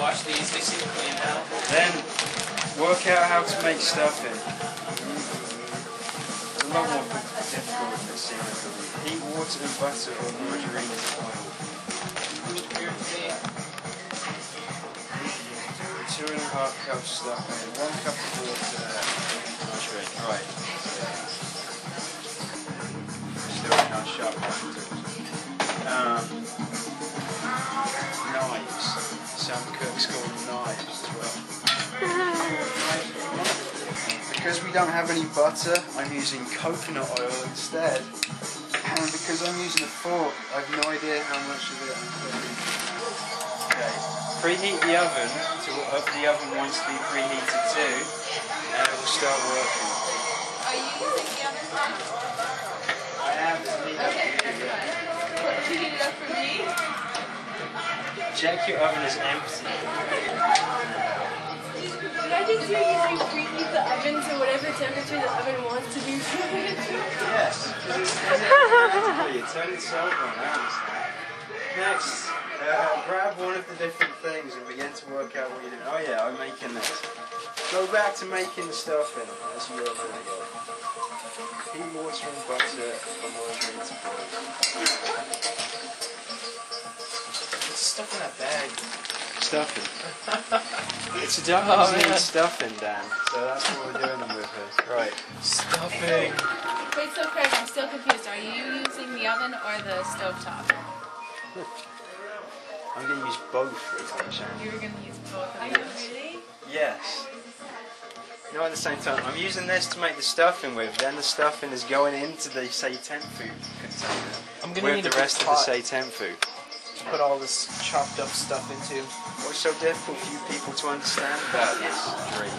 wash these, they seem clean now. Then work out how to make stuffing. It's a lot more difficult than it seems. Heat water and butter or margarine to oil. 2.5 cups stuffing, 1 cup of water, margarine. Right. Still in our sharp knives. Some cooks call them knives as well. Because we don't have any butter, I'm using coconut oil instead. And because I'm using a fork, I have no idea how much of it I'm putting. Okay. Preheat the oven to up the oven wants to be preheated too, and it will start working. Are you using the oven fan? I have to heat up. Okay, that's fine. What, you heat it up for me? Check your oven is empty. Did I just hear you say preheat the oven to whatever temperature the oven wants to be? Yes, because it's automatically, it turns itself on, I understand. Next, grab one of the different things and begin to work out what you're doing. Oh yeah, I'm making this. Go back to making the stuffing as you were a minute ago. Heat water and butter and margarine to boil. It's stuck in that bag. Stuffing. It's a duck that needs stuffing, Dan. So that's what we're doing them with here. Right. Stuffing. Wait, so Craig, I'm still confused. Are you using the oven or the stovetop? I'm going to use both for a touch. You were going to use both of them. Really? Yes. No, at the same time, I'm using this to make the stuffing with. Then the stuffing is going into the Seitempfu container. I'm gonna need with the a rest of big the pot Seitempfu. to put all this chopped up stuff into. What's so difficult for you people to understand about this drink?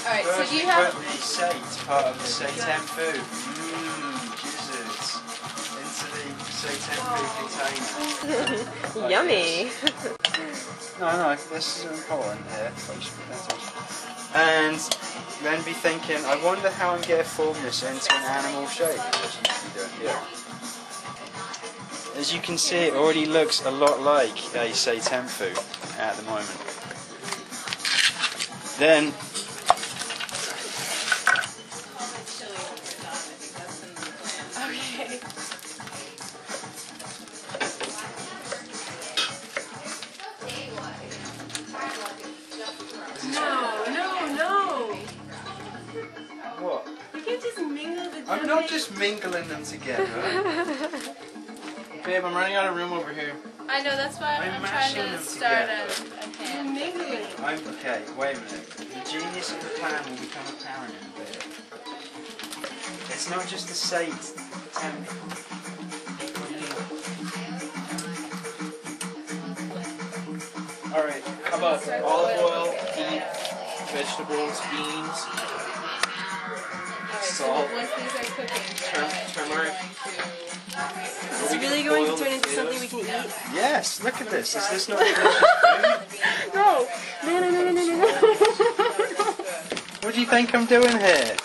Alright, so First, do we you have... put the Seit part of the Seitempfu. Gizzards. Into the Seitempfu container. Yummy. No, this is important here. And then be thinking, I wonder how I'm going to form this into an animal shape. As you can see, it already looks a lot like a Seitempfu at the moment. Then, Okay. No. what? You can't just mingle the I'm not just mingling them together. Babe, I'm running out of room over here. I know, that's why I'm I'm trying mashing to them start together. a pan. Mingling. Okay, wait a minute. The genius of the plan will become apparent in a bit. It's not just the Seitempfu. Alright, how about olive oil, beef, vegetables, beans, salt, Once these are cooking, turmeric. Is this really going to turn into something we can eat? Yes, look at this. Is this not delicious food? No. What do you think I'm doing here?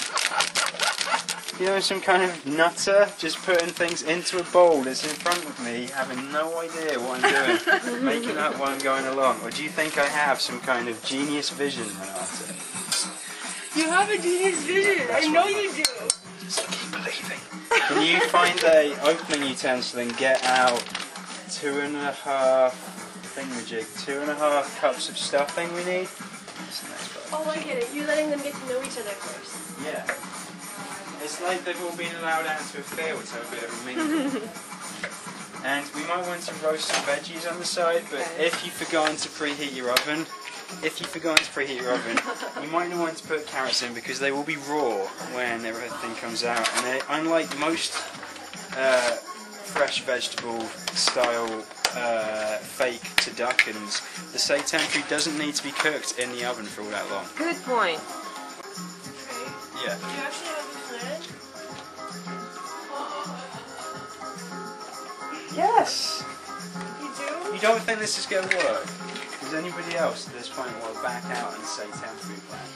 You know, some kind of nutter, just putting things into a bowl that's in front of me, having no idea what I'm doing, making up while I'm going along. Or do you think I have some kind of genius vision, Renata? You have a genius vision. I know you do. Just keep believing. Can you find a opening utensil and get out 2.5 2.5 cups of stuffing we need? That's the next part. Oh, I get it. You're letting them get to know each other first. Yeah. It's like they've all been allowed out to a field to have a bit of a mingle. And we might want to roast some veggies on the side, but if you've forgotten to preheat your oven, you might not want to put carrots in because they will be raw when everything comes out. And they, unlike most fresh vegetable style fake turduckens, the Seitempfu doesn't need to be cooked in the oven for all that long. Good point. Yeah. Do you actually have a fridge? Yes! You do? You don't think this is going to work? Does anybody else at this point want to back out and say Seitempfu plan?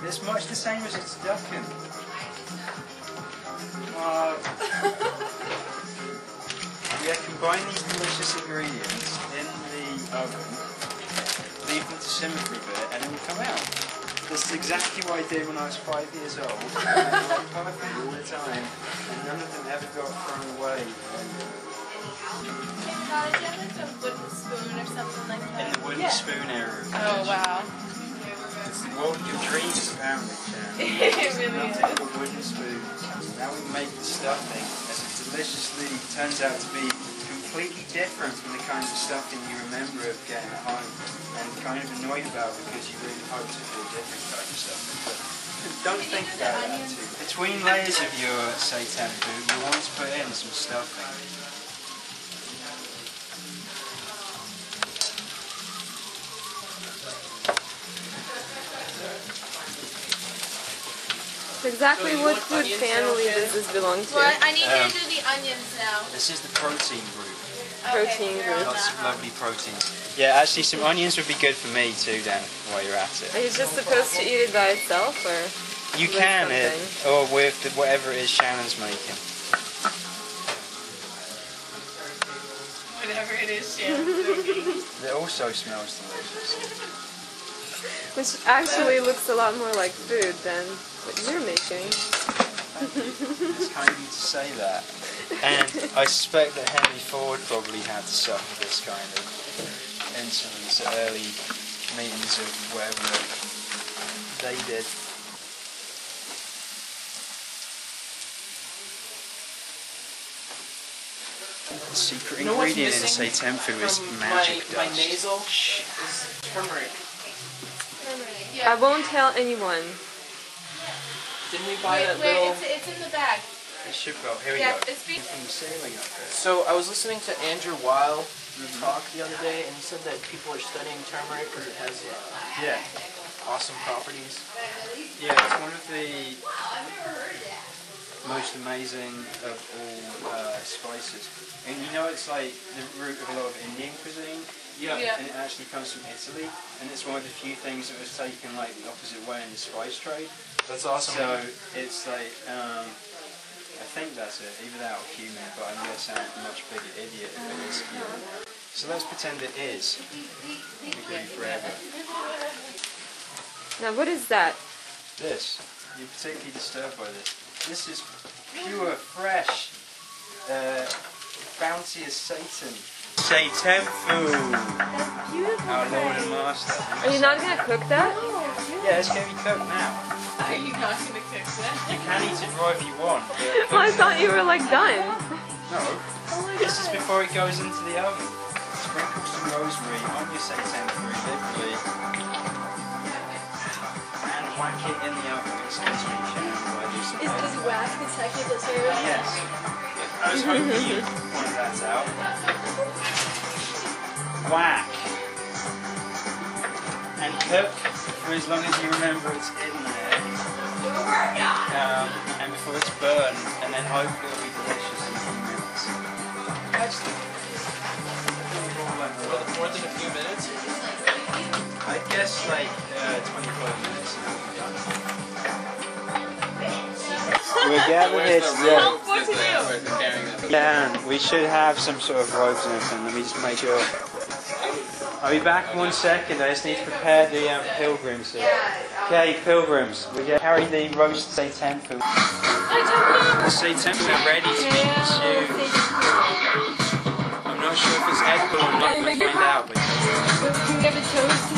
It's much the same as a turducken. Yeah, combine these delicious ingredients in the oven, leave them to simmer for a bit, and it will come out. This is exactly what I did when I was 5 years old. And they were perfect all the time, and none of them ever got thrown away. Did you have like a wooden spoon or something like that? In the wooden spoon era. Of the Oh kitchen. wow. It's the world of your dreams, apparently, Sharon. It really Nothing is. but wooden spoons. Now we make the stuffing, as it deliciously turns out to be completely different from the kinds of stuffing you remember of getting at home, and kind of annoyed about because you really hoped it would be a different kind of stuffing. But don't think about that too. Between layers of your Seitempfu, you want to put in some stuffing. Exactly what food family does this belong to? Well, I need you to do the onions now. This is the protein group. Protein group. Lots of lovely proteins. Yeah, actually some onions would be good for me too, Dan, while you're at it. Are you just supposed to eat it by itself, or? You with can, something? or with whatever it is Shannon's making. Whatever it is, Shannon. It also smells delicious. Which actually looks a lot more like food than what you're making. It's kind of you to say that. And I suspect that Henry Ford probably had to suffer this kind of incidents at early meetings of whatever they did. The secret ingredient in Seitempfu is magic dust. My nasal is turmeric. I won't tell anyone. Didn't we buy that Wait, little... it's in the bag. It should go. Here we Yeah, go. it's being... From the ceiling up there. So I was listening to Andrew Weil talk the other day, and he said that people are studying turmeric because it has Yeah. awesome properties. Yeah, it's one of the most amazing of all spices. And you know it's like the root of a lot of Indian cuisine? Yeah. And it actually comes from Italy, and it's one of the few things that was taken like the opposite way in the spice trade. That's awesome. So it's like, I think that's it, either that or cumin, but I'm going to sound a much bigger idiot if it is cumin. So let's pretend it is. We'll be forever. Now, what is that? This, you're particularly disturbed by this. This is pure, fresh, bounty as Satan. Seitempfu, That's beautiful. our Lord and Master. Are you not gonna cook that? Yeah, it's going to be cooked now. Are you not going to cook that? You can eat it raw if you want. But Well, I thought you were like done. no, this is before it goes into the oven. Sprinkle some rosemary on your Seitempfu liberally, and whack it in the oven. Excuse me, Sharon, while I do some Is this whack the technical term? Yes. I was hoping you pointed that out. Whack. And cook for as long as you remember it's in there. And before it's burned, and then hopefully it'll be delicious in a few minutes. More than a few minutes? I guess like 25 minutes. We're gathered here today. Dan, we should have some sort of robes and everything. Let me just make sure. I'll be back in 1 second. I just need to prepare the pilgrims here. Okay, pilgrims, we carry the roast Seitempfu. The Seitempfu are ready to be consumed. I'm not sure if it's edible or not. We'll find out. Do you have a toast?